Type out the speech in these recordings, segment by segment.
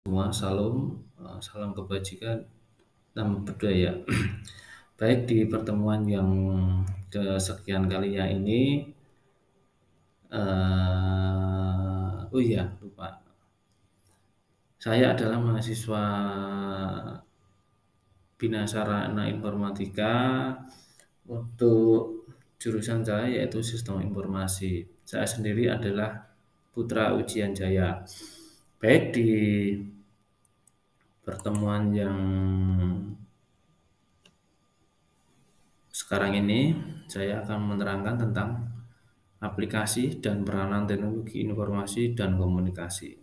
Semua salam kebajikan dan budaya. Baik, di pertemuan yang kesekian kalinya ini, oh iya lupa, saya adalah mahasiswa Bina Sarana Informatika untuk jurusan saya yaitu Sistem Informasi. Saya sendiri adalah putra ujian jaya. Baik, di pertemuan yang sekarang ini saya akan menerangkan tentang aplikasi dan peranan teknologi informasi dan komunikasi.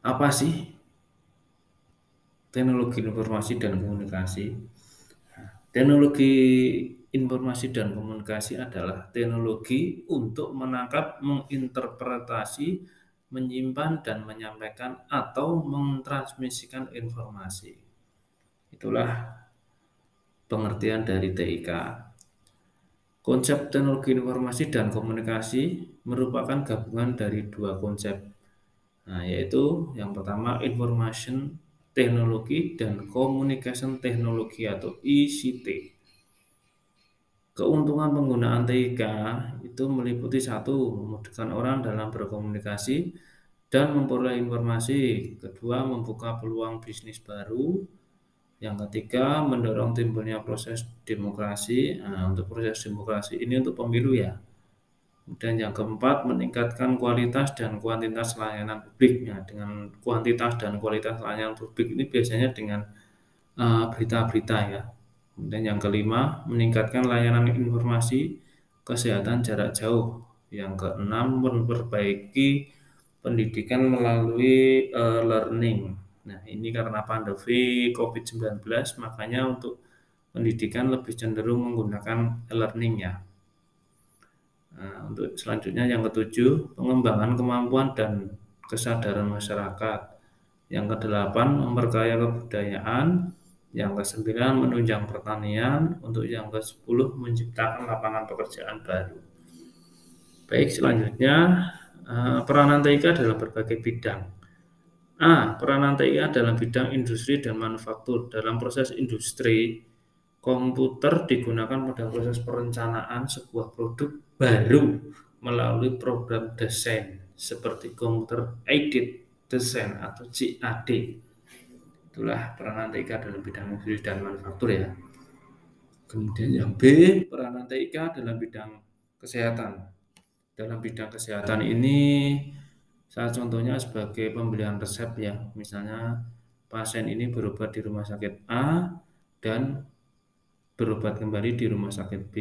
Apa sih teknologi informasi dan komunikasi? Teknologi informasi dan komunikasi adalah teknologi untuk menangkap, menginterpretasi, menyimpan, dan menyampaikan atau mentransmisikan informasi. Itulah pengertian dari TIK. Konsep teknologi informasi dan komunikasi merupakan gabungan dari dua konsep, yaitu yang pertama information teknologi dan communication teknologi atau ICT. Keuntungan penggunaan TIK itu meliputi satu, memudahkan orang dalam berkomunikasi dan memperoleh informasi. Kedua, membuka peluang bisnis baru. Yang ketiga, mendorong timbulnya proses demokrasi. Nah, untuk proses demokrasi ini untuk pemilu ya. Dan yang keempat, meningkatkan kualitas dan kuantitas layanan publik. Nah, dengan kuantitas dan kualitas layanan publik ini biasanya dengan berita-berita ya. Dan yang kelima, meningkatkan layanan informasi kesehatan jarak jauh. Yang keenam, memperbaiki pendidikan melalui learning. Nah, ini karena pandemi COVID-19, makanya untuk pendidikan lebih cenderung menggunakan e-learning ya. Nah, untuk selanjutnya yang ketujuh, pengembangan kemampuan dan kesadaran masyarakat. Yang kedelapan, memperkaya kebudayaan. Yang kesembilan, menunjang pertanian. Untuk yang kesepuluh, menciptakan lapangan pekerjaan baru. Baik, selanjutnya peranan TIK dalam berbagai bidang. Peranan TIK dalam bidang industri dan manufaktur. Dalam proses industri, komputer digunakan pada proses perencanaan sebuah produk baru melalui program desain seperti komputer aided design atau CAD. Itulah peranan TIK dalam bidang industri dan manufaktur ya. Kemudian yang B, peranan TIK dalam bidang kesehatan. Dalam bidang kesehatan ini, salah contohnya sebagai pembelian resep ya. Misalnya pasien ini berobat di rumah sakit A dan berobat kembali di rumah sakit B.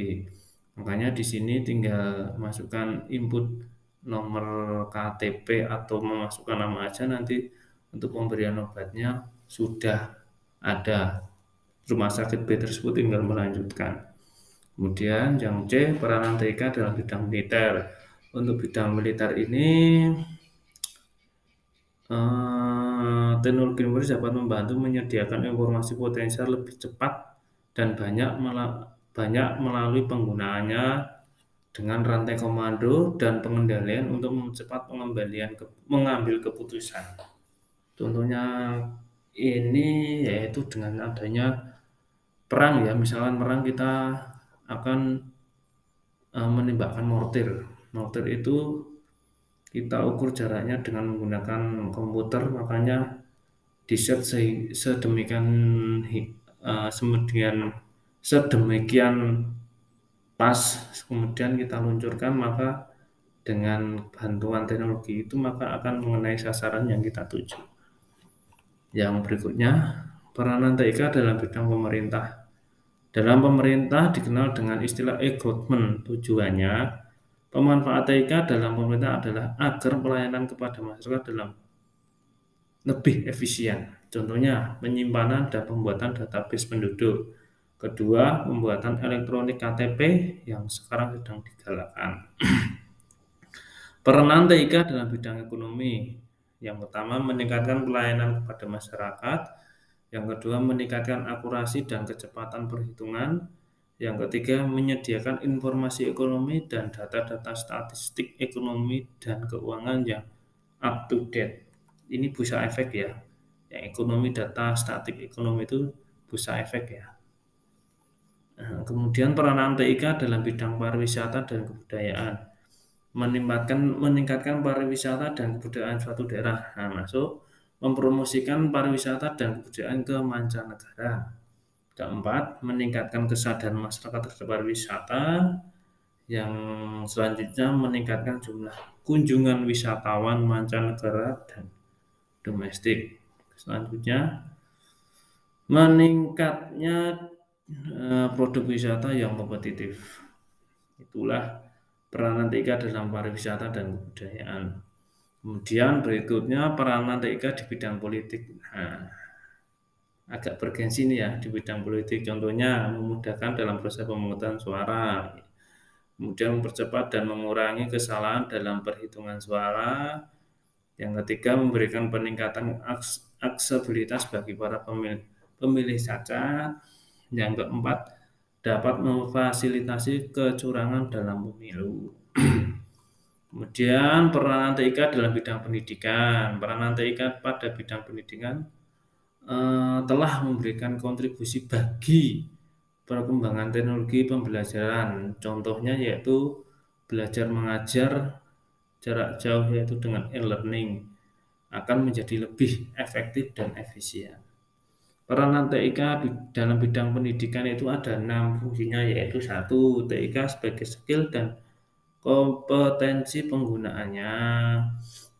Makanya di sini tinggal masukkan input nomor KTP atau memasukkan nama aja, nanti untuk pemberian obatnya sudah ada. Rumah sakit B tersebut tinggal melanjutkan. Kemudian yang C, peranan TIK dalam bidang militer. Untuk bidang militer ini, teknologi informasi dapat membantu menyediakan informasi potensial lebih cepat dan banyak melalui penggunaannya dengan rantai komando dan pengendalian untuk mempercepat mengambil keputusan. Contohnya ini yaitu dengan adanya perang ya, misalkan perang kita akan menembakkan mortir. Mortir itu kita ukur jaraknya dengan menggunakan komputer, makanya di-set sedemikian pas, kemudian kita luncurkan, maka dengan bantuan teknologi itu maka akan mengenai sasaran yang kita tuju. Yang berikutnya, peranan TIK dalam bidang pemerintah. Dalam pemerintah dikenal dengan istilah e-government. Tujuannya, pemanfaat TIK dalam pemerintah adalah agar pelayanan kepada masyarakat dalam lebih efisien. Contohnya, penyimpanan dan pembuatan database penduduk. Kedua, pembuatan elektronik KTP yang sekarang sedang digalakkan. Peranan TIK dalam bidang ekonomi. Yang pertama, meningkatkan pelayanan kepada masyarakat. Yang kedua, meningkatkan akurasi dan kecepatan perhitungan. Yang ketiga, menyediakan informasi ekonomi dan data-data statistik ekonomi dan keuangan yang up to date. ini busa efek ya. Yang ekonomi data statik ekonomi itu busa efek ya. Nah, kemudian peranan TIK dalam bidang pariwisata dan kebudayaan meningkatkan pariwisata dan kebudayaan suatu daerah. Nah, masuk mempromosikan pariwisata dan kebudayaan ke mancanegara. Keempat, meningkatkan kesadaran masyarakat terhadap pariwisata. Yang selanjutnya meningkatkan jumlah kunjungan wisatawan mancanegara dan domestik. Selanjutnya meningkatnya produk wisata yang kompetitif. Itulah peranan TIK dalam pariwisata dan kebudayaan. Kemudian berikutnya peranan TIK di bidang politik. Nah, agak bergensi nih ya di bidang politik. Contohnya memudahkan dalam proses pemungutan suara, kemudian mempercepat dan mengurangi kesalahan dalam perhitungan suara. Yang ketiga, memberikan peningkatan aksesibilitas bagi para pemilih cacat. Yang keempat, dapat memfasilitasi kecurangan dalam pemilu. Kemudian peranan TIK dalam bidang pendidikan. Peranan TIK pada bidang pendidikan telah memberikan kontribusi bagi perkembangan teknologi pembelajaran. Contohnya yaitu belajar mengajar jarak jauh yaitu dengan e-learning akan menjadi lebih efektif dan efisien. Peranan TIK dalam bidang pendidikan itu ada 6 fungsinya yaitu satu TIK sebagai skill dan kompetensi penggunaannya,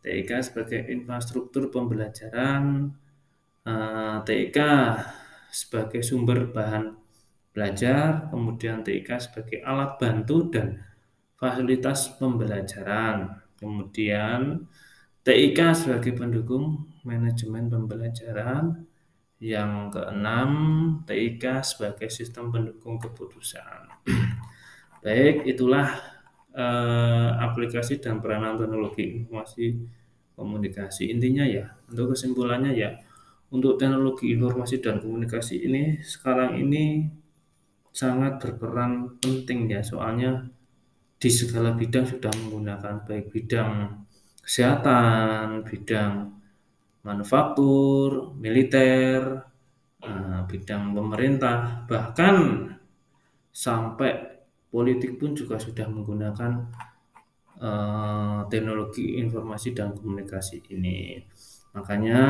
TIK sebagai infrastruktur pembelajaran, TIK sebagai sumber bahan belajar, kemudian TIK sebagai alat bantu dan fasilitas pembelajaran, kemudian TIK sebagai pendukung manajemen pembelajaran, yang keenam TIK sebagai sistem pendukung keputusan. Baik, itulah aplikasi dan peranan teknologi informasi komunikasi. Intinya ya, untuk kesimpulannya ya, untuk teknologi informasi dan komunikasi ini sekarang ini sangat berperan penting ya, soalnya di segala bidang sudah menggunakan, baik bidang kesehatan, bidang manufaktur, militer, bidang pemerintah, bahkan sampai politik pun juga sudah menggunakan teknologi informasi dan komunikasi ini. Makanya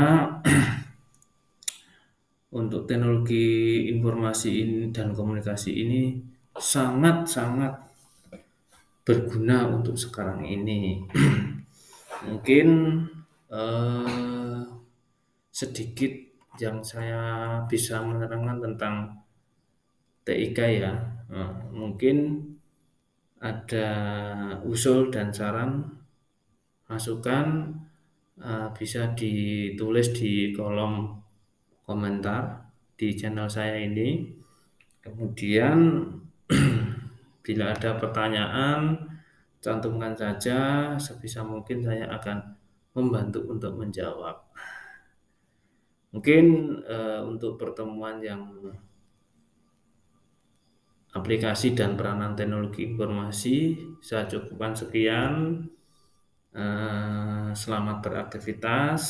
untuk teknologi informasi ini dan komunikasi ini sangat-sangat berguna untuk sekarang ini. Mungkin sedikit yang saya bisa menerangkan tentang TIK ya. Mungkin ada usul dan saran, masukan bisa ditulis di kolom komentar di channel saya ini. Kemudian bila ada pertanyaan, cantumkan saja, sebisa mungkin saya akan membantu untuk menjawab. Mungkin untuk pertemuan yang aplikasi dan peranan teknologi informasi saya cukupkan sekian. Selamat beraktivitas.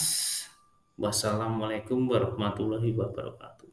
Wassalamualaikum warahmatullahi wabarakatuh.